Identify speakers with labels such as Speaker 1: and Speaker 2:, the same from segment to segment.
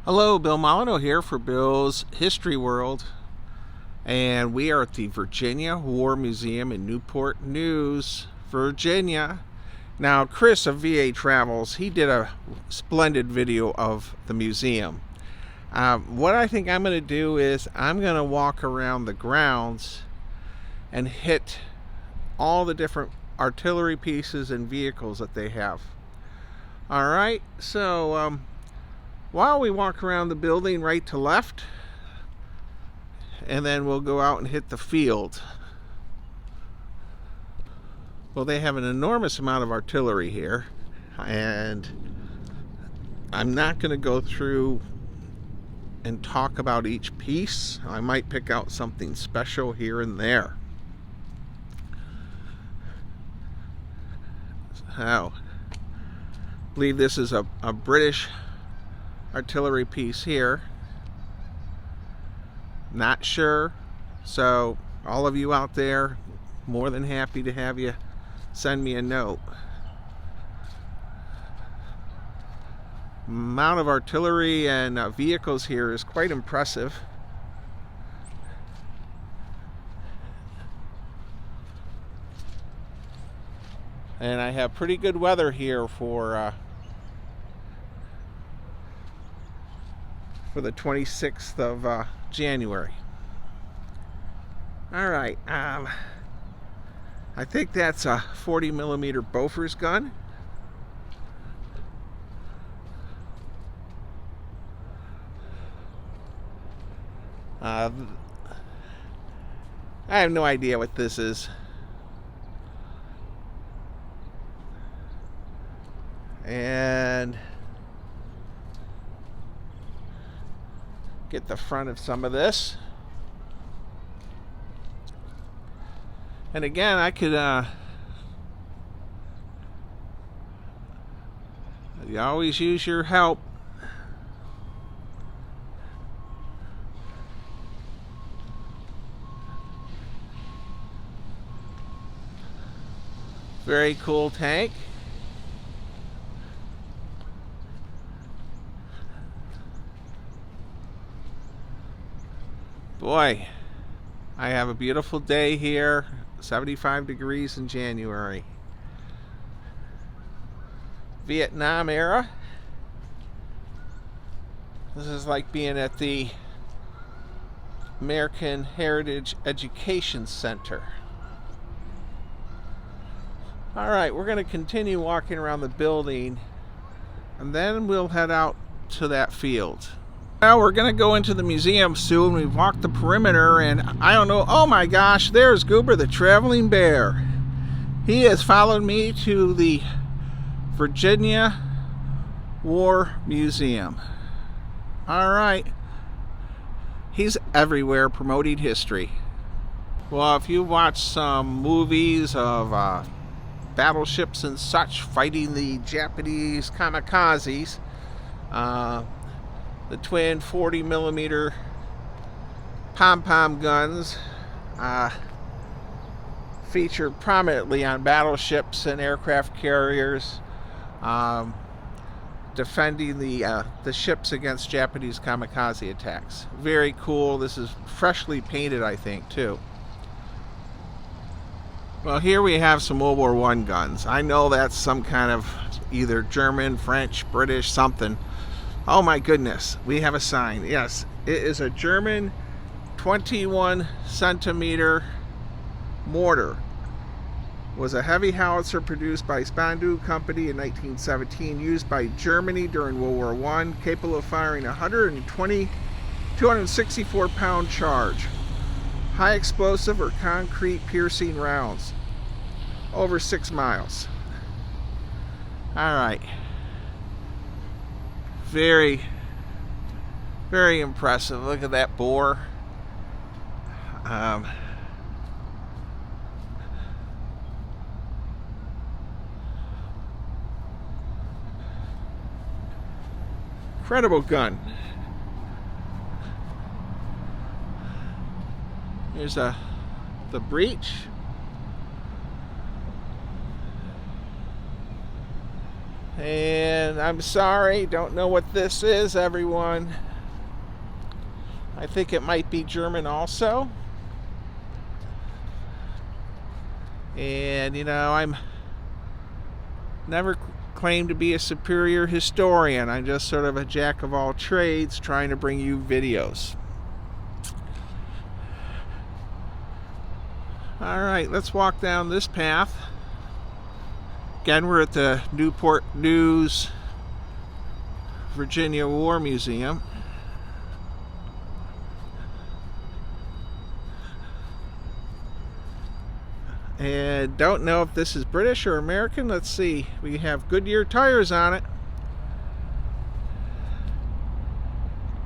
Speaker 1: Hello, Bill Molyneux here for Bill's History World, and we are at the Virginia War Museum in Newport News, Virginia. Now, Chris of VA Travels, he did a splendid video of the museum. What I think I'm going to do is I'm going to walk around the grounds and hit all the different artillery pieces and vehicles that they have. All right, so while we walk around the building right to left, and then we'll go out and hit the field. Well, they have an enormous amount of artillery here, and I'm not going to go through and talk about each piece. I might pick out something special here and there. So, I believe this is a British artillery piece here. Not sure, so all of you out there, more than happy to have you send me a note. Amount of artillery and vehicles here is quite impressive. And I have pretty good weather here for the 26th of January. All right, I think that's a 40 millimeter Bofors gun. I have no idea what this is. And get the front of some of this. And again, I could you always use your help. Very cool tank. Boy, I have a beautiful day here, 75 degrees in January. Vietnam era. This is like being at the American Heritage Education Center. All right, we're going to continue walking around the building, and then we'll head out to that field. Well, we're going to go into the museum soon. We've walked the perimeter, and I don't know. Oh my gosh, there's Goober the traveling bear. He has followed me to the Virginia War Museum. All right. He's everywhere promoting history. Well, if you watch some movies of battleships and such fighting the Japanese kamikazes, the twin 40 millimeter pom-pom guns featured prominently on battleships and aircraft carriers, defending the ships against Japanese kamikaze attacks. Very cool. This is freshly painted, I think, too. Well, here we have some World War I guns. I know that's some kind of either German, French, British, something. Oh my goodness, we have a sign. Yes, it is a German 21 centimeter mortar. Was a heavy howitzer produced by Spandau Company in 1917, used by Germany during World War I, capable of firing 264 pound charge. High explosive or concrete piercing rounds. Over 6 miles. All right. Very, very impressive. Look at that bore. Incredible gun. Here's the breech. And I'm sorry, don't know what this is, everyone. I think it might be German also. And you know, I'm never claimed to be a superior historian. I'm just sort of a jack of all trades trying to bring you videos. Alright, let's walk down this path. Again, we're at the Newport News, Virginia War Museum. And don't know if this is British or American. Let's see. We have Goodyear tires on it.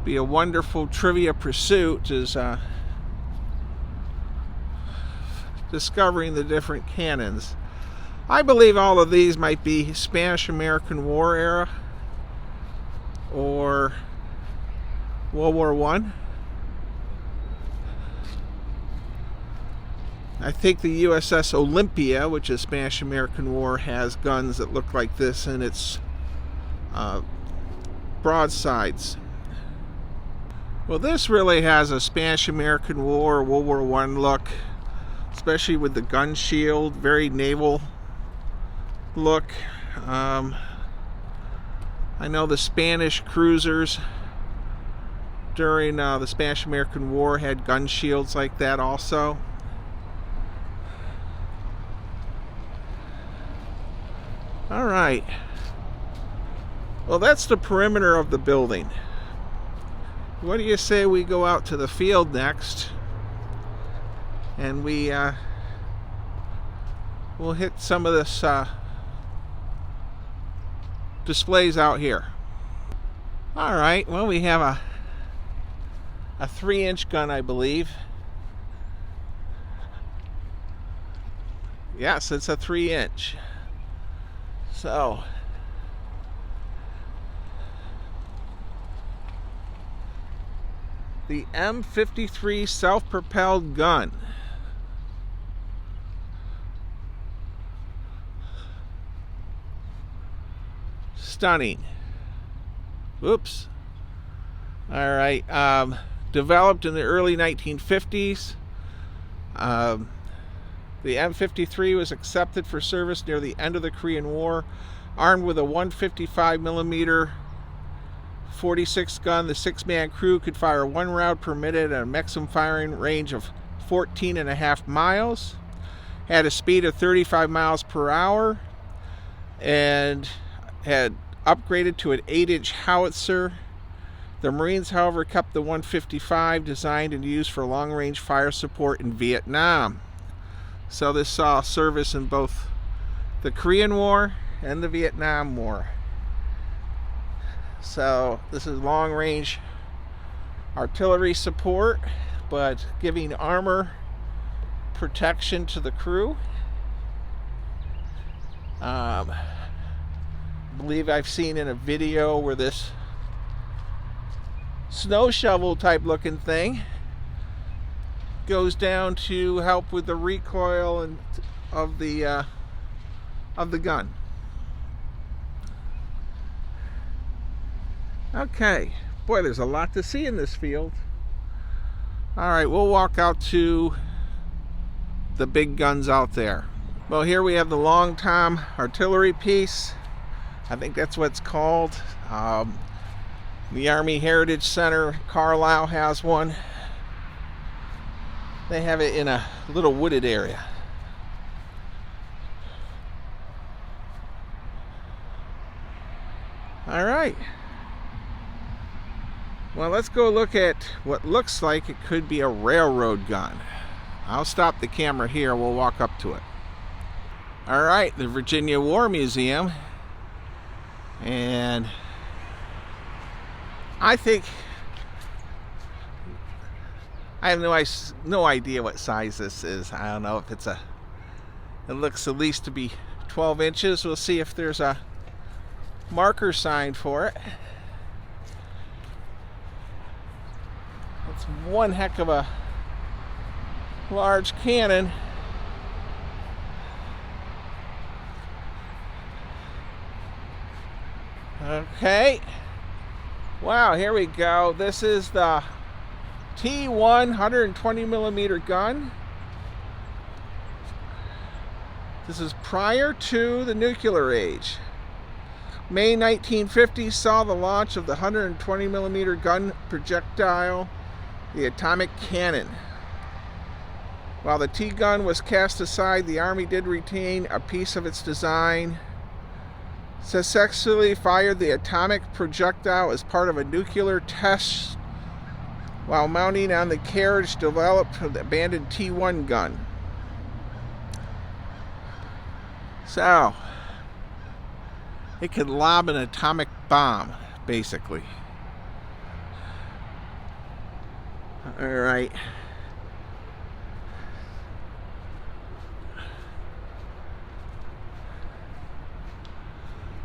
Speaker 1: Be a wonderful trivia pursuit is discovering the different cannons. I believe all of these might be Spanish-American War era or World War I. I think the USS Olympia, which is Spanish-American War, has guns that look like this in its broadsides. Well, this really has a Spanish-American War, World War I look, especially with the gun shield, very naval look. I know the Spanish cruisers during the Spanish-American War had gun shields like that also. All right. Well, that's the perimeter of the building. What do you say we go out to the field next, and we'll hit some of this displays out here. All right. Well, we have a 3-inch gun, I believe. Yes, it's a 3-inch. So, the M53 self-propelled gun. Stunning. Oops. All right. Developed in the early 1950s. The M53 was accepted for service near the end of the Korean War. Armed with a 155 millimeter 46 gun, the 6-man crew could fire 1 round per minute at a maximum firing range of 14.5 miles. Had a speed of 35 miles per hour and had upgraded to an 8-inch howitzer. The Marines, however, kept the 155, designed and used for long-range fire support in Vietnam. So this saw service in both the Korean War and the Vietnam War. So this is long-range artillery support, but giving armor protection to the crew. I believe I've seen in a video where this snow shovel type looking thing goes down to help with the recoil and of the gun. Okay, boy, there's a lot to see in this field. All right, we'll walk out to the big guns out there. Well, here we have the Long Tom artillery piece. I think that's what it's called. The Army Heritage Center, Carlisle, has one. They have it in a little wooded area. All right. Well, let's go look at what looks like it could be a railroad gun. I'll stop the camera here. We'll walk up to it. All right, the Virginia War Museum. And I think I have no idea what size this is. I don't know if it's it looks at least to be 12 inches. We'll see if there's a marker sign for it. It's one heck of a large cannon. Okay. Wow, here we go. This is the T1 120 millimeter gun. This is prior to the nuclear age. May 1950 saw the launch of the 120 millimeter gun projectile, the atomic cannon. While the T-gun was cast aside, the Army did retain a piece of its design. Successfully fired the atomic projectile as part of a nuclear test while mounting on the carriage developed from the abandoned T-1 gun. So, it could lob an atomic bomb, basically. All right.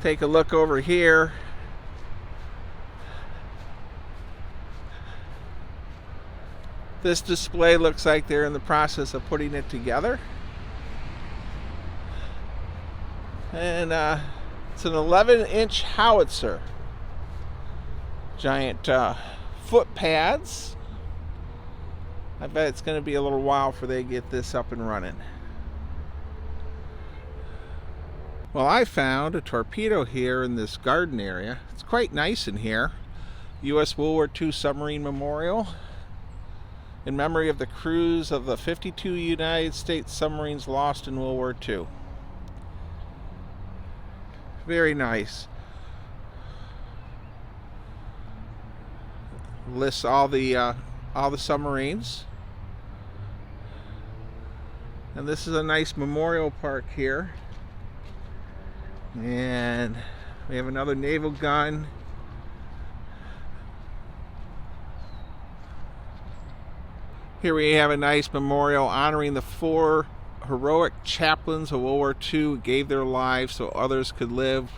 Speaker 1: Take a look over here. This display looks like they're in the process of putting it together. And it's an 11-inch howitzer. Giant foot pads. I bet it's going to be a little while before they get this up and running. Well, I found a torpedo here in this garden area. It's quite nice in here. U.S. World War II Submarine Memorial in memory of the crews of the 52 United States submarines lost in World War II. Very nice. Lists all the submarines. And this is a nice memorial park here. And we have another naval gun. Here we have a nice memorial honoring the 4 heroic chaplains of World War II who gave their lives so others could live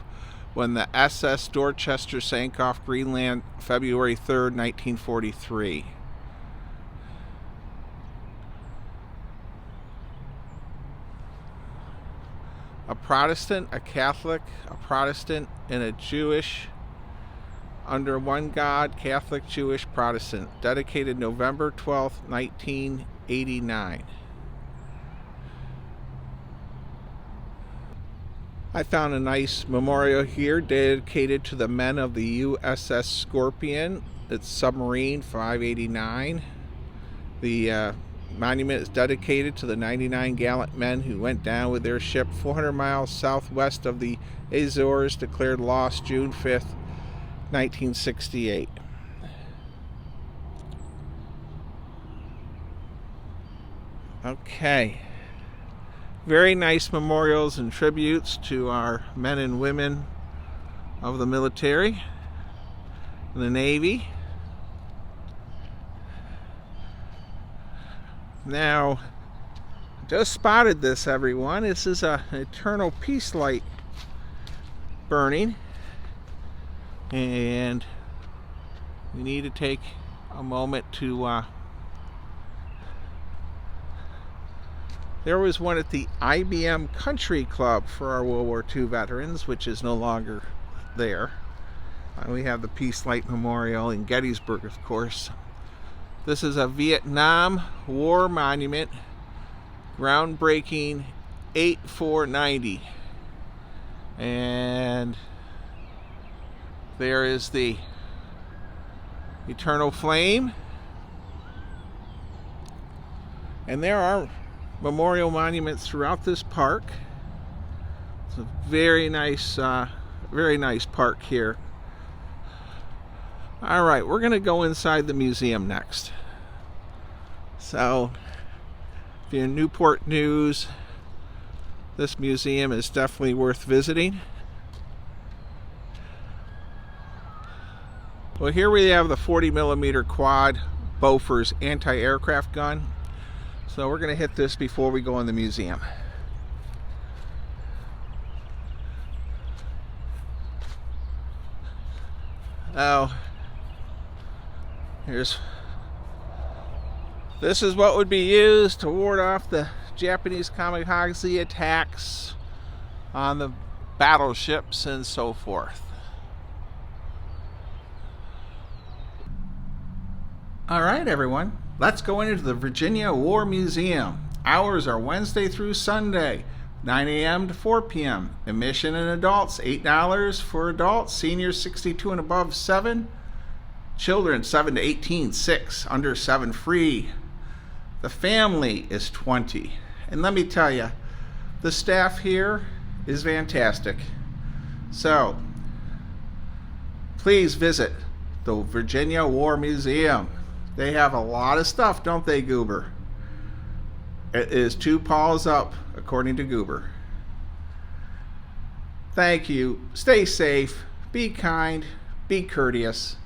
Speaker 1: when the SS Dorchester sank off Greenland February 3rd, 1943. A Protestant, a Catholic, a Protestant, and a Jewish under one God, Catholic, Jewish, Protestant, dedicated November 12th, 1989. I found a nice memorial here dedicated to the men of the USS Scorpion. It's submarine 589. The monument is dedicated to the 99 gallant men who went down with their ship 400 miles southwest of the Azores, declared lost June 5th, 1968. Okay. Very nice memorials and tributes to our men and women of the military and the Navy. Now, just spotted this, everyone. This is an eternal peace light burning, and we need to take a moment to there was one at the IBM Country Club for our World War II veterans, which is no longer there. We have the Peace Light Memorial in Gettysburg, of course. This is a Vietnam War monument, groundbreaking 8490. And there is the eternal flame. And there are memorial monuments throughout this park. It's a very nice park here. All right, we're going to go inside the museum next. So, if you're in Newport News, this museum is definitely worth visiting. Well, here we have the 40 millimeter quad Bofors anti-aircraft gun. So we're going to hit this before we go in the museum. Oh, this is what would be used to ward off the Japanese kamikaze attacks on the battleships and so forth. All right, everyone, let's go into the Virginia War Museum. Hours are Wednesday through Sunday, 9 a.m. to 4 p.m. Admission and adults, $8 for adults, seniors 62 and above, 7. Children 7 to 18, 6. Under 7, free. The family is 20. And let me tell you, the staff here is fantastic. So, please visit the Virginia War Museum. They have a lot of stuff, don't they, Goober? It is 2 paws up, according to Goober. Thank you. Stay safe. Be kind. Be courteous.